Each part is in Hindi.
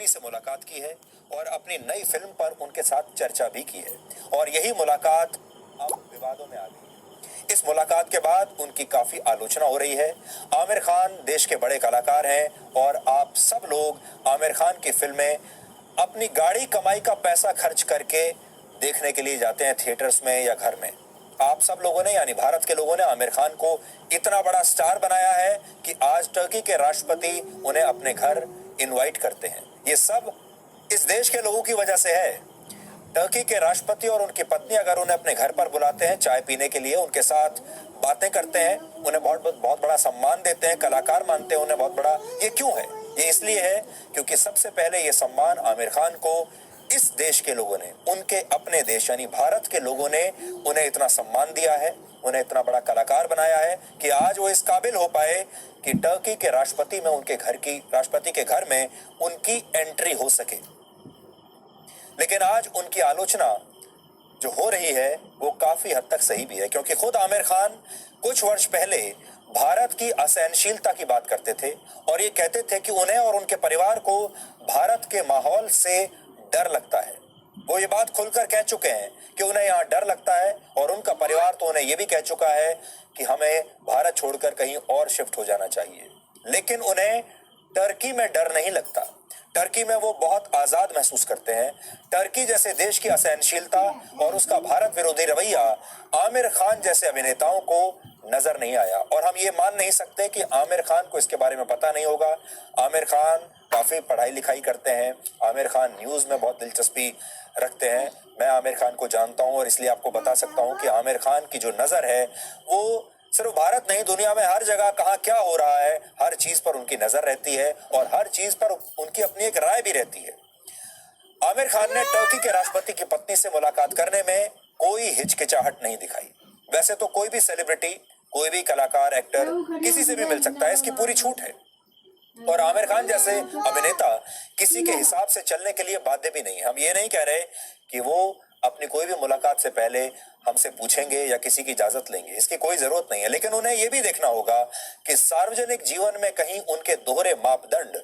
से मुलाकात की है और अपनी नई फिल्म पर उनके साथ चर्चा भी की है और यही मुलाकात अब विवादों में आ गई है। इस मुलाकात के बाद उनकी काफी आलोचना हो रही है। आमिर खान देश के बड़े कलाकार हैं और आप सब लोग आमिर खान की फिल्में अपनी गाड़ी कमाई का पैसा खर्च करके देखने के लिए जाते हैं थिएटर्स में या घर में। आप सब लोगों ने यानी भारत के लोगों ने आमिर खान को इतना बड़ा स्टार बनाया है कि आज टर्की के राष्ट्रपति उन्हें अपने घर इनवाइट करते हैं। ये सब इस देश के लोगों की वजह से है। टर्की के राष्ट्रपति और उनकी पत्नी अगर उन्हें अपने घर पर बुलाते हैं चाय पीने के लिए, उनके साथ बातें करते हैं, उन्हें बहुत बड़ा सम्मान देते हैं, कलाकार मानते हैं उन्हें बहुत बड़ा, ये क्यों है? ये इसलिए है क्योंकि सबसे पहले ये सम्मान आमिर खान को इस देश के लोगों ने, उनके अपने देश यानी भारत के लोगों ने उन्हें इतना सम्मान दिया है, उन्हें इतना बड़ा कलाकार बनाया है कि आज वो इस काबिल हो पाए कि टर्की के राष्ट्रपति के घर में उनकी एंट्री हो सके। लेकिन आज उनकी आलोचना जो हो रही है वो काफी हद तक सही भी है, क्योंकि खुद आमिर खान कुछ वर्ष पहले भारत की असहनशीलता की बात करते थे और ये कहते थे कि उन्हें और उनके परिवार को भारत के माहौल से डर लगता है। वो ये बात खुलकर कह चुके हैं कि उन्हें यहाँ डर लगता है और उनका परिवार तो उन्हें ये भी कह चुका है कि हमें भारत छोड़कर कहीं और शिफ्ट हो जाना चाहिए। लेकिन उन्हें टर्की में डर नहीं लगता। टर्की में वो बहुत आजाद महसूस करते हैं। टर्की जैसे देश की असहनशीलता और उसका भारत विरोधी रवैया आमिर खान जैसे अभिनेताओं को नजर नहीं आया और हम ये मान नहीं सकते कि आमिर खान को इसके बारे में पता नहीं होगा। आमिर खान काफी पढ़ाई लिखाई करते हैं, आमिर खान न्यूज में बहुत दिलचस्पी रखते हैं। मैं आमिर खान को जानता हूं और इसलिए आपको बता सकता हूं कि आमिर खान की जो नजर है वो सिर्फ भारत नहीं, दुनिया में हर जगह कहाँ क्या हो रहा है हर चीज पर उनकी नजर रहती है और हर चीज पर उनकी अपनी एक राय भी रहती है। आमिर खान ने टर्की के राष्ट्रपति की पत्नी से मुलाकात करने में कोई हिचकिचाहट नहीं दिखाई। वैसे तो कोई भी सेलिब्रिटी, कोई भी कलाकार, एक्टर किसी से भी मिल सकता है, इसकी पूरी छूट है और आमिर खान जैसे अभिनेता किसी के हिसाब से चलने के लिए बाध्य भी नहीं है। हम ये नहीं कह रहे कि वो अपनी कोई भी मुलाकात से पहले हमसे पूछेंगे या किसी की इजाजत लेंगे, इसकी कोई जरूरत नहीं है। लेकिन उन्हें यह भी देखना होगा कि सार्वजनिक जीवन में कहीं उनके दोहरे मापदंड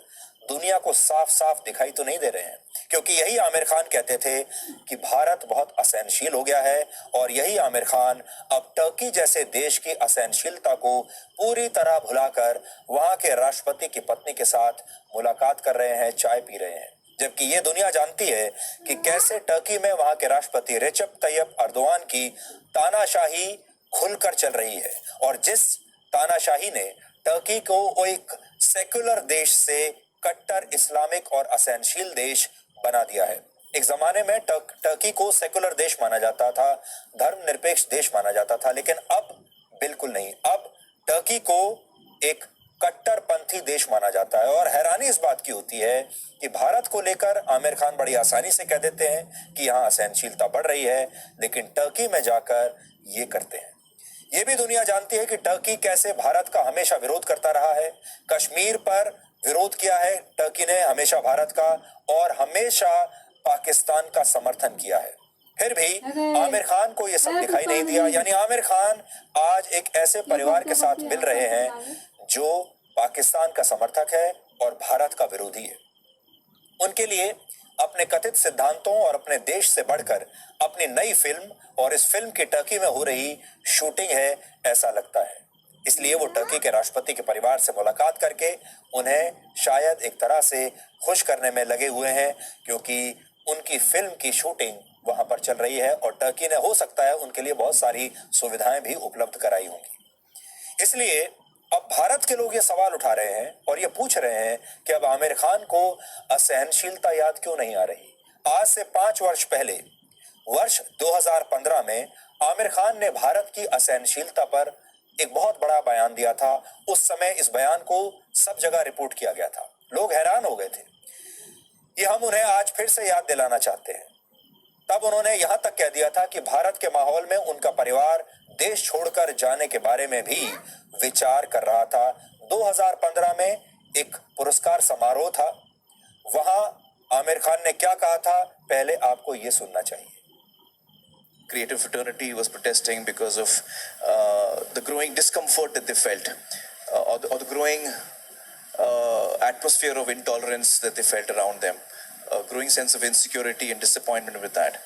दुनिया को साफ साफ दिखाई तो नहीं दे रहे हैं, क्योंकि यही आमिर खान कहते थे कि भारत बहुत असहनशील हो गया है और यही आमिर खान अब टर्की जैसे देश की असहनशीलता को पूरी तरह भुलाकर वहां के राष्ट्रपति की पत्नी के साथ मुलाकात कर रहे हैं, चाय पी रहे हैं। जबकि ये दुनिया जानती है कि कैसे टर्की में वहां के राष्ट्रपति रेचेप तैयप अर्दोआन की तानाशाही खुलकर चल रही है और जिस तानाशाही ने टर्की को एक सेक्युलर देश से कट्टर इस्लामिक और असहनशील देश बना दिया है। एक जमाने में टर्की को सेक्युलर देश माना जाता था, धर्मनिरपेक्ष देश माना जाता था, लेकिन अब बिल्कुल नहीं। अब टर्की को एक कट्टरपंथी देश माना जाता है और हैरानी इस बात की होती है कि भारत को लेकर आमिर खान बड़ी आसानी से कह देते हैं कि यहाँ असहनशीलता बढ़ रही है, लेकिन टर्की में जाकर ये करते हैं। ये भी दुनिया जानती है कि टर्की कैसे भारत का हमेशा विरोध करता रहा है। कश्मीर पर विरोध किया है टर्की ने हमेशा भारत का और हमेशा पाकिस्तान का समर्थन किया है। फिर भी आमिर खान को ये सब दिखाई नहीं दिया, यानी आमिर खान आज एक ऐसे परिवार के साथ मिल रहे हैं जो पाकिस्तान का समर्थक है और भारत का विरोधी है। उनके लिए अपने कथित सिद्धांतों और अपने देश से बढ़कर अपनी नई फिल्म और इस फिल्म की टर्की में हो रही शूटिंग है, ऐसा लगता है। इसलिए वो टर्की के राष्ट्रपति के परिवार से मुलाकात करके उन्हें शायद एक तरह से खुश करने में लगे हुए हैं, क्योंकि उनकी फिल्म की शूटिंग वहां पर चल रही है और टर्की ने हो सकता है उनके लिए बहुत सारी सुविधाएं भी उपलब्ध कराई होंगी। इसलिए अब भारत के लोग ये सवाल उठा रहे हैं और ये पूछ रहे हैं कि अब आमिर खान को असहनशीलता याद क्यों नहीं आ रही। आज से 5 वर्ष पहले वर्ष 2015 में आमिर खान ने भारत की असहनशीलता पर एक बहुत बड़ा बयान दिया था। उस समय इस बयान को सब जगह रिपोर्ट किया गया था, लोग हैरान हो गए थे। ये हम उन्हें आज फिर से याद दिलाना चाहते हैं। तब उन्होंने यहां तक कह दिया था कि भारत के माहौल में उनका परिवार देश छोड़कर जाने के बारे में भी विचार कर रहा था। 2015 में एक पुरस्कार समारोह था, वहां आमिर खान ने क्या कहा था, पहले आपको ये सुनना चाहिए। Creative fraternity was protesting because of the growing discomfort that they felt, or the growing atmosphere of intolerance that they felt around them, a growing sense of insecurity and disappointment with that.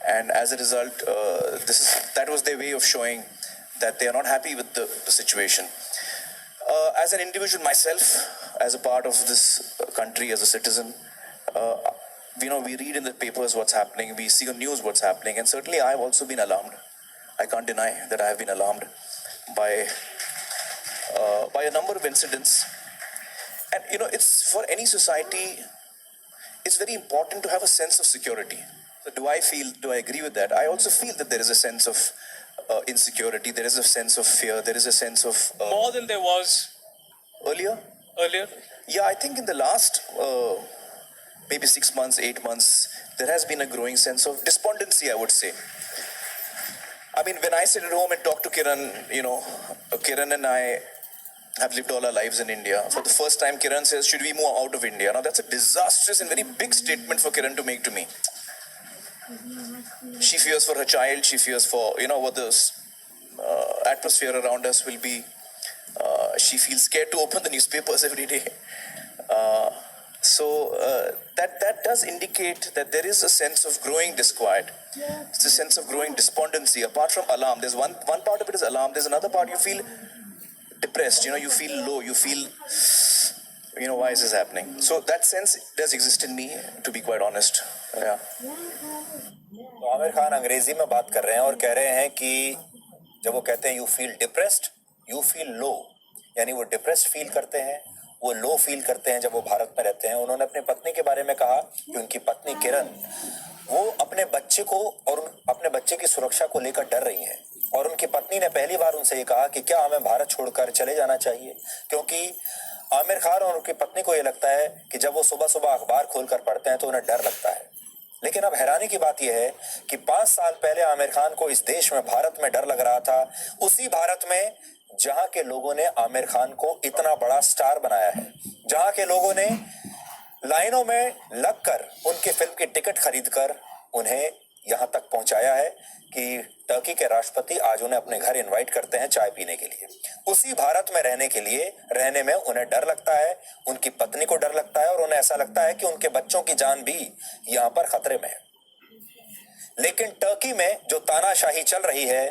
And as a result, that was their way of showing that they are not happy with the situation. As an individual myself, as a part of this country, as a citizen, we read in the papers what's happening, we see on news what's happening, and certainly I have also been alarmed. I can't deny that I have been alarmed by a number of incidents. And it's for any society, it's very important to have a sense of security. So do I agree with that? I also feel that there is a sense of insecurity, there is a sense of fear, there is a sense of... More than there was earlier? Yeah, I think in the last maybe 6 months, 8 months, there has been a growing sense of despondency, I would say. I mean, when I sit at home and talk to Kiran, Kiran and I have lived all our lives in India. For the first time, Kiran says, should we move out of India? Now, that's a disastrous and very big statement for Kiran to make to me. She fears for her child. She fears for, what the atmosphere around us will be. She feels scared to open the newspapers every day. So that does indicate that there is a sense of growing disquiet. It's a sense of growing despondency. Apart from alarm, there's one part of it is alarm. There's another part you feel depressed. You feel low. You feel, why is this happening? So that sense does exist in me, to be quite honest. Yeah. तो आमिर खान अंग्रेजी में बात कर रहे हैं और कह रहे हैं कि जब वो कहते हैं you feel depressed, you feel low, यानी वो डिप्रेस्ड फील करते हैं, वो लो फील करते हैं जब वो भारत में रहते हैं। उन्होंने अपनी पत्नी के बारे में कहा कि उनकी पत्नी किरण वो अपने बच्चे को और अपने बच्चे की सुरक्षा को लेकर डर रही हैं, और उनकी पत्नी ने पहली बार उनसे ये कहा कि क्या हमें भारत छोड़कर चले जाना चाहिए, क्योंकि आमिर खान और उनकी पत्नी को ये लगता है कि जब वो सुबह सुबह अखबार खोलकर पढ़ते हैं तो उन्हें डर लगता है। लेकिन अब हैरानी की बात यह है कि 5 साल पहले आमिर खान को इस देश में, भारत में डर लग रहा था, उसी भारत में जहां के लोगों ने आमिर खान को इतना बड़ा स्टार बनाया है, जहां के लोगों ने लाइनों में लगकर उनकी फिल्म की टिकट खरीदकर उन्हें यहां तक पहुंचाया है कि टर्की के राष्ट्रपति आज उन्हें अपने घर इनवाइट करते हैं चाय पीने के लिए। उसी भारत में रहने में उन्हें डर लगता है, उनकी पत्नी को डर लगता है, और उन्हें ऐसा लगता है कि उनके बच्चों की जान भी यहां पर खतरे में है। लेकिन टर्की में जो तानाशाही चल रही है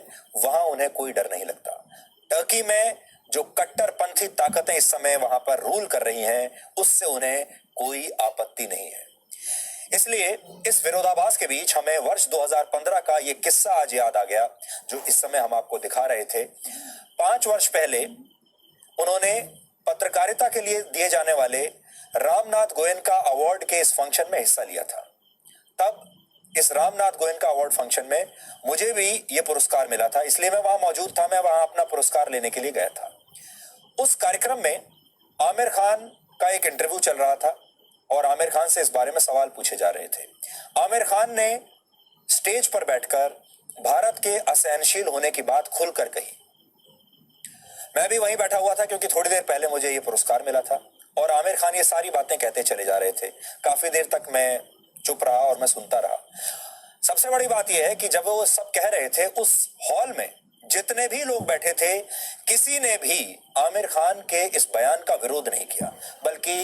वहां उन्हें कोई डर नहीं लगता। टर्की में जो कट्टरपंथी ताकतें इस समय वहां पर रूल कर रही हैं, उससे उन्हें कोई आपत्ति नहीं है। इसलिए इस विरोधाभास के बीच हमें वर्ष 2015 का ये किस्सा आज याद आ गया, जो इस समय हम आपको दिखा रहे थे। 5 वर्ष पहले उन्होंने पत्रकारिता के लिए दिए जाने वाले रामनाथ गोयनका अवार्ड के इस फंक्शन में हिस्सा लिया था। तब इस रामनाथ गोयनका अवार्ड फंक्शन में मुझे भी ये पुरस्कार मिला था, इसलिए मैं वहां मौजूद था। मैं वहां अपना पुरस्कार लेने के लिए गया था। उस कार्यक्रम में आमिर खान का एक इंटरव्यू चल रहा था और आमिर खान से इस बारे में सवाल पूछे जा रहे थे। आमिर खान ने स्टेज पर बैठकर भारत के असहनशील होने की बात खुलकर कही। मैं भी वहीं बैठा हुआ था क्योंकि थोड़ी देर पहले मुझे ये पुरस्कार मिला था, और आमिर खान ये सारी बातें कहते चले जा रहे थे। काफी देर तक मैं चुप रहा और मैं सुनता रहा। सबसे बड़ी बात यह है कि जब वो सब कह रहे थे, उस हॉल में जितने भी लोग बैठे थे, किसी ने भी आमिर खान के इस बयान का विरोध नहीं किया, बल्कि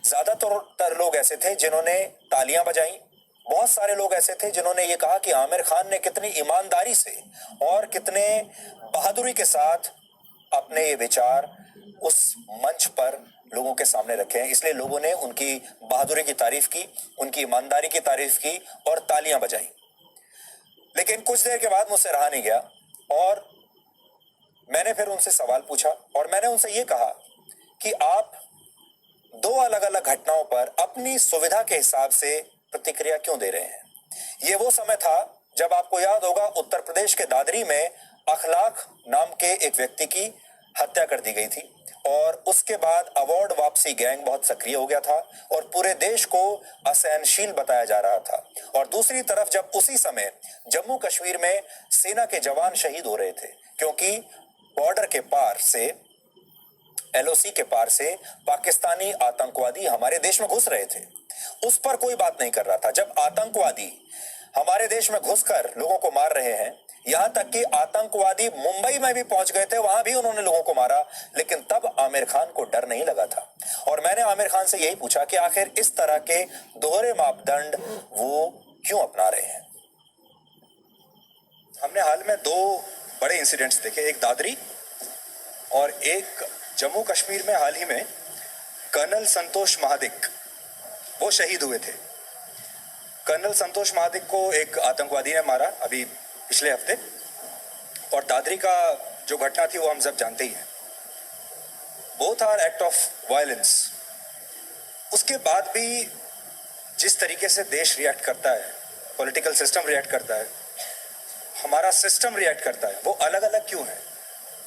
ज्यादातर लोग ऐसे थे जिन्होंने तालियां बजाई। बहुत सारे लोग ऐसे थे जिन्होंने ये कहा कि आमिर खान ने कितनी ईमानदारी से और कितने बहादुरी के साथ अपने ये विचार उस मंच पर लोगों के सामने रखे हैं। इसलिए लोगों ने उनकी बहादुरी की तारीफ की, उनकी ईमानदारी की तारीफ की और तालियां बजाई। लेकिन कुछ देर के बाद मुझसे रहा नहीं गया और मैंने फिर उनसे सवाल पूछा, और मैंने उनसे ये कहा कि आप 2 अलग अलग घटनाओं पर अपनी सुविधा के हिसाब से प्रतिक्रिया क्यों दे रहे हैं। ये वो समय था जब आपको याद होगा उत्तर प्रदेश के दादरी में अखलाक नाम के एक व्यक्ति की हत्या कर दी गई थी, और उसके बाद अवार्ड वापसी गैंग बहुत सक्रिय हो गया था और पूरे देश को असहनशील बताया जा रहा था। और दूसरी तरफ जब उसी समय जम्मू कश्मीर में सेना के जवान शहीद हो रहे थे, क्योंकि बॉर्डर के पार से, LOC के पार से पाकिस्तानी आतंकवादी हमारे देश में घुस रहे थे, उस पर कोई बात नहीं कर रहा था। जब आतंकवादी हमारे देश में घुसकर लोगों को मार रहे हैं, यहां तक कि आतंकवादी मुंबई में भी पहुंच गए थे, वहां भी उन्होंने लोगों को मारा, लेकिन तब आमिर खान को डर नहीं लगा था। और मैंने आमिर खान से यही पूछा कि आखिर इस तरह के दोहरे मापदंड वो क्यों अपना रहे हैं। हमने हाल में दो बड़े इंसिडेंट्स देखे, एक दादरी और एक जम्मू कश्मीर में हाल ही में कर्नल संतोष महादिक, वो शहीद हुए थे। कर्नल संतोष महादिक को एक आतंकवादी ने मारा अभी पिछले हफ्ते, और दादरी का जो घटना थी वो हम सब जानते ही हैं। Both are act of violence. उसके बाद भी जिस तरीके से देश रिएक्ट करता है, पॉलिटिकल सिस्टम रिएक्ट करता है, हमारा सिस्टम रिएक्ट करता है, वो अलग अलग क्यों है?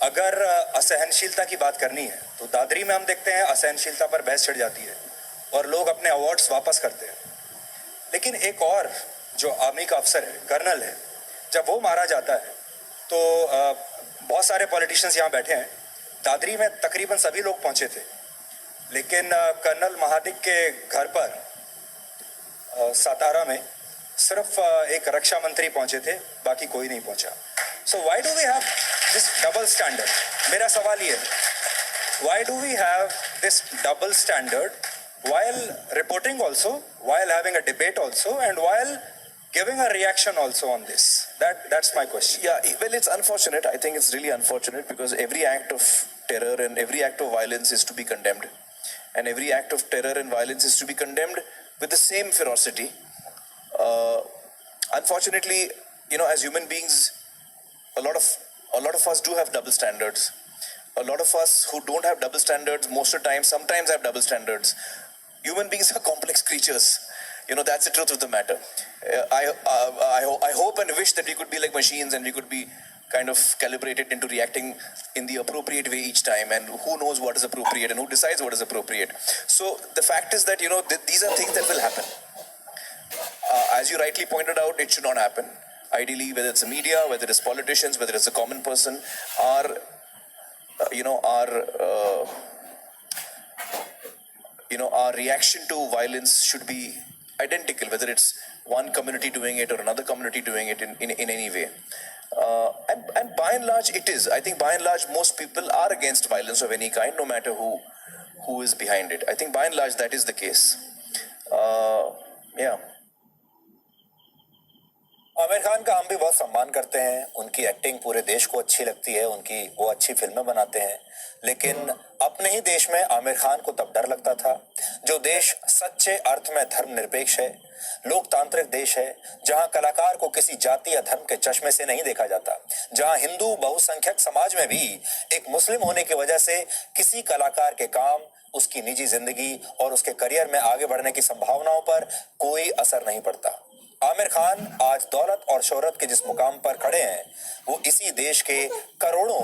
अगर असहनशीलता की बात करनी है तो दादरी में हम देखते हैं असहनशीलता पर बहस छिड़ जाती है और लोग अपने अवार्ड्स वापस करते हैं। लेकिन एक और जो आर्मी का अफसर है, कर्नल है, जब वो मारा जाता है तो बहुत सारे पॉलिटिशियंस यहाँ बैठे हैं, दादरी में तकरीबन सभी लोग पहुंचे थे, लेकिन कर्नल महादिक के घर पर सातारा में सिर्फ एक रक्षा मंत्री पहुंचे थे, बाकी कोई नहीं पहुंचा। So why do we have this double standard? मेरा सवाल ये है, why do we have this double standard while reporting also, while having a debate also, and while giving a reaction also on this? That's my question. Yeah, well, it's unfortunate. I think it's really unfortunate because every act of terror and every act of violence is to be condemned. And every act of terror and violence is to be condemned with the same ferocity. Unfortunately, you know, as human beings, a lot of us do have double standards. A lot of us who don't have double standards most of the time, sometimes have double standards. Human beings are complex creatures. You know, that's the truth of the matter. I hope and wish that we could be like machines and we could be kind of calibrated into reacting in the appropriate way each time. And who knows what is appropriate and who decides what is appropriate. So the fact is that, you know, these are things that will happen. As you rightly pointed out, it should not happen. Ideally, whether it's the media, whether it's politicians, whether it's a common person, our reaction to violence should be identical, whether it's one community doing it or another community doing it in any way. And by and large, it is. I think by and large, most people are against violence of any kind, no matter who is behind it. I think by and large, that is the case. Yeah. Aamir Khan का हम भी बहुत सम्मान करते हैं, उनकी एक्टिंग पूरे देश को अच्छी लगती है, वो अच्छी फिल्में बनाते हैं, लेकिन अपने ही देश में आमिर खान को तब डर लगता था जो देश सच्चे अर्थ में धर्मनिरपेक्ष है, लोकतांत्रिक देश है, जहां कलाकार को किसी जाति या धर्म के चश्मे से नहीं देखा जाता, जहां हिंदू बहुसंख्यक समाज में भी एक मुस्लिम होने की वजह से किसी कलाकार के काम, उसकी निजी जिंदगी और उसके करियर में आगे बढ़ने की संभावनाओं पर कोई असर नहीं पड़ता। आमिर खान आज दौलत और शोहरत के जिस मुकाम पर खड़े हैं, वो इसी देश के करोड़ों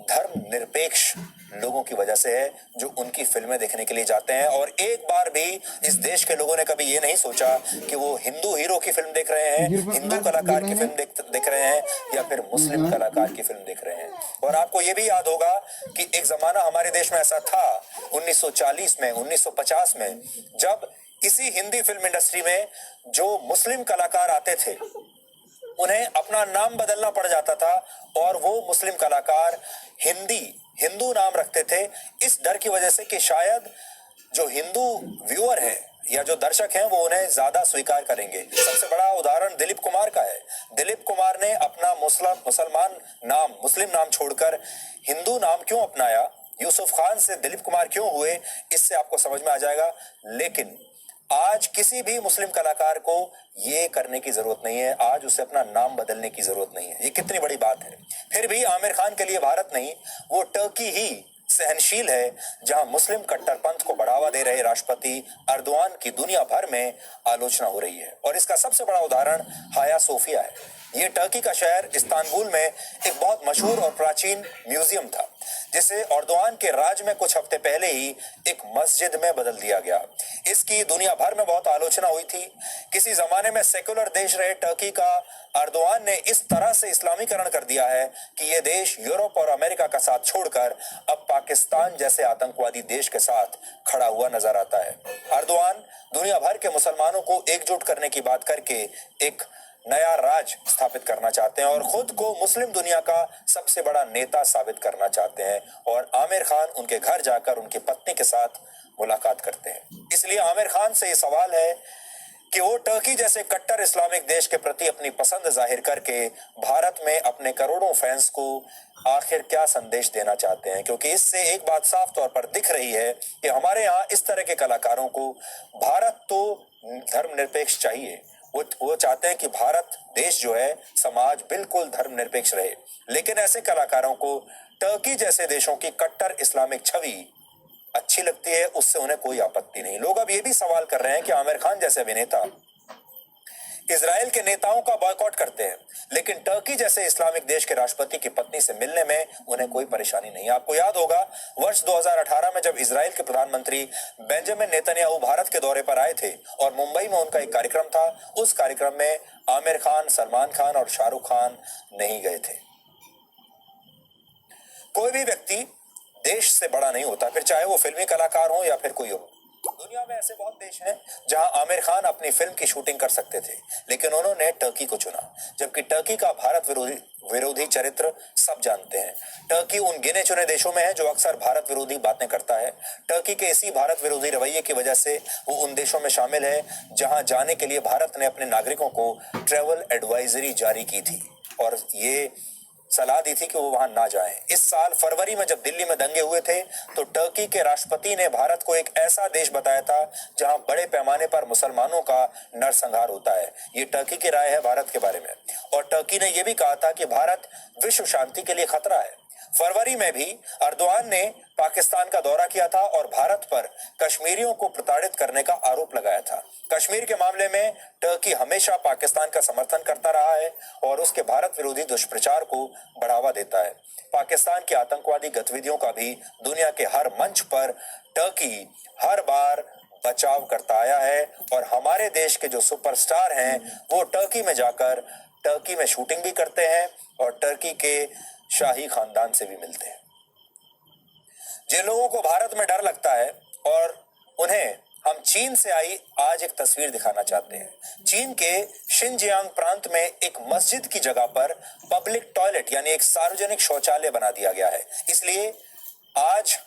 धर्मनिरपेक्ष लोगों की वजह से है जो उनकी फिल्में देखने के लिए जाते हैं। और एक बार भी इस देश के लोगों ने कभी ये नहीं सोचा कि वो हिंदू हीरो की फिल्म देख रहे हैं, हिंदू कलाकार की फिल्म देख रहे हैं या फिर मुस्लिम कलाकार की फिल्म देख रहे हैं। और आपको ये भी याद होगा कि एक जमाना हमारे देश में ऐसा था 1940 में, 1950 में, जब इसी हिंदी फिल्म इंडस्ट्री में जो मुस्लिम कलाकार आते थे उन्हें अपना नाम बदलना पड़ जाता था और वो मुस्लिम कलाकार हिंदू नाम रखते थे, इस डर की वजह से कि शायद जो हिंदू व्यूअर है या जो दर्शक हैं वो उन्हें ज्यादा स्वीकार करेंगे। सबसे बड़ा उदाहरण दिलीप कुमार का है। दिलीप कुमार ने अपना मुस्लिम नाम छोड़कर हिंदू नाम क्यों अपनाया, यूसुफ खान से दिलीप कुमार क्यों हुए, इससे आपको समझ में आ जाएगा। लेकिन आज किसी भी मुस्लिम कलाकार को ये करने की जरूरत नहीं है, आज उसे अपना नाम बदलने की जरूरत नहीं है। ये कितनी बड़ी बात है। फिर भी आमिर खान के लिए भारत नहीं, वो टर्की ही सहनशील है, जहां मुस्लिम कट्टरपंथ को बढ़ावा दे रहे राष्ट्रपति अर्दोआन की दुनिया भर में आलोचना हो रही है। और इसका सबसे बड़ा उदाहरण हाया सोफिया है। ये टर्की का शहर इस्तांबुल में एक बहुत मशहूर और प्राचीन म्यूजियम था, जिसे अर्दोआन के राज में कुछ हफ्ते पहले ही एक मस्जिद में बदल दिया गया। इसकी दुनिया भर में बहुत आलोचना हुई थी। किसी जमाने में सेकुलर देश रहे टर्की का अर्दोआन ने इस तरह से इस्लामीकरण कर दिया है कि यह देश यूरोप और अमेरिका का साथ छोड़कर अब पाकिस्तान जैसे आतंकवादी देश के साथ खड़ा हुआ नजर आता है। अर्दोआन दुनिया भर के मुसलमानों को एकजुट करने की बात करके एक नया राज स्थापित करना चाहते हैं और खुद को मुस्लिम दुनिया का सबसे बड़ा नेता साबित करना चाहते हैं। और आमिर खान उनके घर जाकर उनकी पत्नी के साथ मुलाकात करते हैं। इसलिए आमिर खान से ये सवाल है कि वो टर्की जैसे कट्टर इस्लामिक देश के प्रति अपनी पसंद जाहिर करके भारत में अपने करोड़ों फैंस को आखिर क्या संदेश देना चाहते हैं, क्योंकि इससे एक बात साफ तौर पर दिख रही है कि हमारे यहाँ इस तरह के कलाकारों को भारत तो धर्मनिरपेक्ष चाहिए, वो चाहते हैं कि भारत देश जो है समाज बिल्कुल धर्मनिरपेक्ष रहे, लेकिन ऐसे कलाकारों को टर्की जैसे देशों की कट्टर इस्लामिक छवि अच्छी लगती है, उससे उन्हें कोई आपत्ति नहीं। लोग अब ये भी सवाल कर रहे हैं कि आमिर खान जैसे अभिनेता इजराइल के नेताओं का बॉयकॉट करते हैं, लेकिन टर्की जैसे इस्लामिक देश के राष्ट्रपति की पत्नी से मिलने में उन्हें कोई परेशानी नहीं। आपको याद होगा वर्ष 2018 में जब इजराइल के प्रधानमंत्री बेंजामिन नेतन्याहू भारत के दौरे पर आए थे और मुंबई में उनका एक कार्यक्रम था, उस कार्यक्रम में आमिर खान, सलमान खान और शाहरुख खान नहीं गए थे। कोई भी व्यक्ति देश से बड़ा नहीं होता, फिर चाहे वो फिल्मी कलाकार हो या फिर कोई हो। दुनिया में ऐसे बहुत देश हैं जहां आमिर खान अपनी फिल्म की शूटिंग कर सकते थे, लेकिन उन्होंने टर्की को चुना, जबकि टर्की का भारत विरोधी चरित्र सब जानते हैं। टर्की उन गिने चुने देशों में है जो अक्सर भारत विरोधी बातें करता है। टर्की के इसी भारत विरोधी रवैये की वजह से वो उन देशों में शामिल है जहां जाने के लिए भारत ने अपने नागरिकों को ट्रैवल एडवाइजरी जारी की थी और ये सलाह दी थी कि वो वहां ना जाएं। इस साल फरवरी में जब दिल्ली में दंगे हुए थे तो टर्की के राष्ट्रपति ने भारत को एक ऐसा देश बताया था जहां बड़े पैमाने पर मुसलमानों का नरसंहार होता है। ये टर्की की राय है भारत के बारे में। और टर्की ने यह भी कहा था कि भारत विश्व शांति के लिए खतरा है। फरवरी में भी अर्दोआन ने पाकिस्तान का दौरा किया था और भारत पर कश्मीरियों को प्रताड़ित करने का आरोप लगाया था। कश्मीर के मामले में टर्की हमेशा पाकिस्तान का समर्थन करता रहा है और उसके भारत विरोधी दुष्प्रचार को बढ़ावा देता है। पाकिस्तान की आतंकवादी गतिविधियों का भी दुनिया के हर मंच पर टर्की हर बार बचाव करता आया है और हमारे देश के जो सुपरस्टार हैं वो टर्की में जाकर टर्की में शूटिंग भी करते हैं और टर्की के शाही खानदान से भी मिलते हैं। जिन लोगों को भारत में डर लगता है और उन्हें हम चीन से आई आज एक तस्वीर दिखाना चाहते हैं। चीन के शिनजियांग प्रांत में एक मस्जिद की जगह पर पब्लिक टॉयलेट यानी एक सार्वजनिक शौचालय बना दिया गया है। इसलिए आज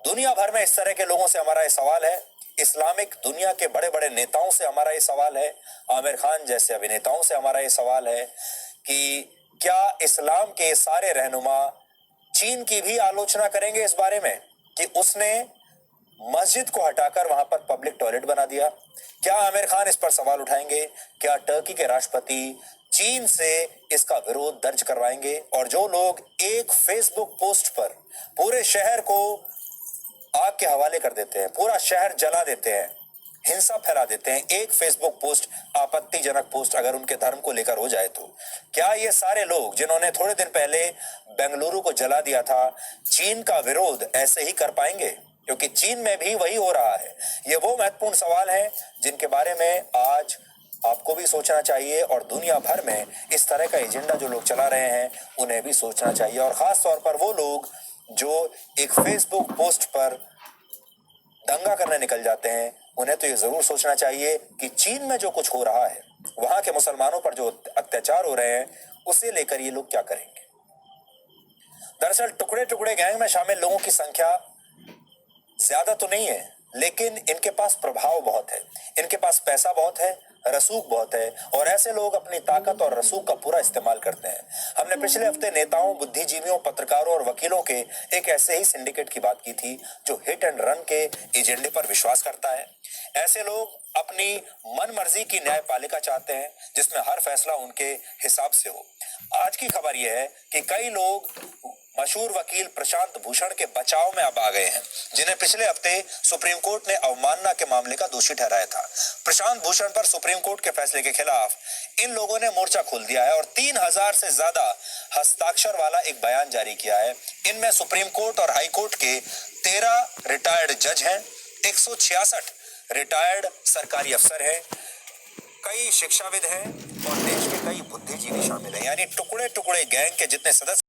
दुनिया भर में इस तरह के लोगों से हमारा ये सवाल है, इस्लामिक दुनिया के बड़े बड़े नेताओं से हमारा ये सवाल है, आमिर खान जैसे अभिनेताओं से हमारा ये सवाल है कि क्या इस्लाम के सारे रहनुमा चीन की भी आलोचना करेंगे इस बारे में कि उसने मस्जिद को हटाकर वहां पर पब्लिक टॉयलेट बना दिया? क्या आमिर खान इस पर सवाल उठाएंगे? क्या टर्की के राष्ट्रपति चीन से इसका विरोध दर्ज करवाएंगे? और जो लोग एक फेसबुक पोस्ट पर पूरे शहर को आग के हवाले कर देते हैं, पूरा शहर जला देते हैं, हिंसा फैला देते हैं, एक फेसबुक पोस्ट आपत्तिजनक पोस्ट अगर उनके धर्म को लेकर हो जाए तो क्या ये सारे लोग जिन्होंने थोड़े दिन पहले बेंगलुरु को जला दिया था चीन का विरोध ऐसे ही कर पाएंगे? क्योंकि चीन में भी वही हो रहा है। ये वो महत्वपूर्ण सवाल हैं जिनके बारे में आज आपको भी सोचना चाहिए और दुनिया भर में इस तरह का एजेंडा जो लोग चला रहे हैं उन्हें भी सोचना चाहिए। और खास तौर पर वो लोग जो एक फेसबुक पोस्ट पर दंगा करने निकल जाते हैं, उन्हें तो ये जरूर सोचना चाहिए कि चीन में जो कुछ हो रहा है, वहां के मुसलमानों पर जो अत्याचार हो रहे हैं, उसे लेकर ये लोग क्या करेंगे। दरअसल टुकड़े टुकड़े गैंग में शामिल लोगों की संख्या ज्यादा तो नहीं है, लेकिन इनके पास प्रभाव बहुत है, इनके पास पैसा बहुत है, रसूख बहुत है और ऐसे लोग अपनी ताकत और रसूख का पूरा इस्तेमाल करते हैं। हमने पिछले हफ्ते नेताओं, बुद्धिजीवियों, पत्रकारों और वकीलों के एक ऐसे ही सिंडिकेट की बात की थी जो हिट एंड रन के एजेंडे पर विश्वास करता है। ऐसे लोग अपनी मन मर्जी की न्यायपालिका चाहते हैं जिसमें हर फैसला उनके हिसाब से हो। आज की खबर यह है कि कई लोग मशहूर वकील प्रशांत भूषण के बचाव में अब आ गए हैं, जिन्हें पिछले हफ्ते सुप्रीम कोर्ट ने अवमानना के मामले का दोषी ठहराया था। प्रशांत भूषण पर सुप्रीम कोर्ट के फैसले के खिलाफ इन लोगों ने मोर्चा खोल दिया है और 3000 से ज्यादा हस्ताक्षर वाला एक बयान जारी किया है। इनमें सुप्रीम कोर्ट और हाई कोर्ट के 13 रिटायर्ड जज हैं, 166 रिटायर्ड सरकारी अफसर हैं, कई शिक्षाविद हैं और देश के कई बुद्धिजीवी शामिल हैं। यानी टुकड़े टुकड़े गैंग के जितने सदस्य